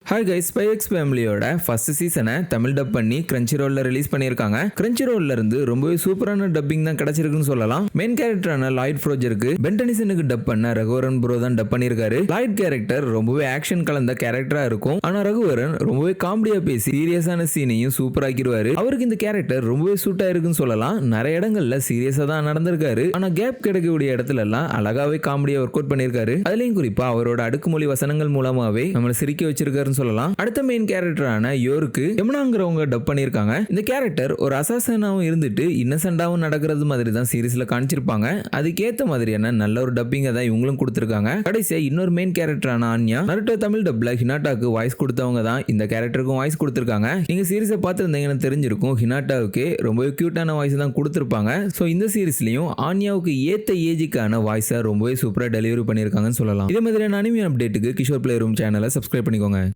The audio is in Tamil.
ஹாய் கைஸ், ஸ்பை எக்ஸ் ஃபேமிலியோட ஃபர்ஸ்ட் சீசனை தமிழ் டப் பண்ணி கிரன்ச்சி ரோல்ல ரிலீஸ் பண்ணியிருக்காங்க. கிரன்ச்சி ரோல்ல இருந்து ரொம்பவே சூப்பரான டப்பிங் தான் கிடைச்சிருக்குன்னு சொல்லலாம். மெயின் கேரக்டரான லாய்ட் ஃப்ரோஜருக்கு பென்டனிசனுக்கு டப் பண்ண ரகுவரன் ப்ரோ தான் டப் பண்ணியிருக்காரு. லாய்ட் கேரக்டர் ரொம்பவே ஆக்ஷன் கலந்த கேரக்டரா இருக்கும். ஆனா ரகுவரன் ரொம்பவே காமெடியா பேசி சீரியஸான சீனையும் சூப்பர் ஆக்கிடுவாரு. அவருக்கு இந்த கேரக்டர் ரொம்பவே சூட்டா இருக்குன்னு சொல்லலாம். நிறைய இடங்கள்ல சீரியஸா தான் நடந்திருக்காரு. ஆனா கேப் கிடைக்கக்கூடிய இடத்துல எல்லாம் அழகாவே காமெடியா ஒர்க் அவுட் பண்ணியிருக்காரு. அதுலயும் குறிப்பா அவரோட அடுக்குமொழி வசனங்கள் மூலமாவே நம்மளை சிரிக்க வச்சிருக்காரு சொல்லலாம். அடுத்த மெயின் கேரக்டரான யோருக்கு யமுனாங்கிறவங்க டப் பண்ணிருக்காங்க. இந்த கேரக்டர் ஒரு அசாசனாவும் இருந்துட்டு இன்னசென்டாவும் நடக்கிறது மாதிரி தான் சீரிஸ்ல காமிச்சிருப்பாங்க. அதுக்கேத்த மாதிரியான நல்ல ஒரு டப்பிங்க தான் இவங்களும் கொடுத்திருக்காங்க. கடைசியா இன்னொரு மெயின் கேரக்டரான ஆன்யா நருட்டோ தமிழ் டப்ல ஹினாட்டாக்கு வாய்ஸ் கொடுத்தவங்க தான் இந்த கேரக்டருக்கும் வாய்ஸ் கொடுத்திருக்காங்க. நீங்க சீரிஸை பார்த்துருந்தீங்கன்னு தெரிஞ்சிருக்கும். ஹினாட்டாவுக்கு ரொம்பவே கியூட்டான வாய்ஸ் தான் கொடுத்திருப்பாங்க. ஸோ இந்த சீரிஸ்லயும் ஆன்யாவுக்கு ஏத்த ஏஜுக்கான வாய்ஸை ரொம்பவே சூப்பரா டெலிவரி பண்ணியிருக்காங்கன்னு சொல்லலாம். இதே மாதிரியான அனிமே அப்டேட்டுக்கு கிஷோர் பிளே ரூம் சேனலை சப்ஸ்கிரைப் பண்ணிக்கோங்க.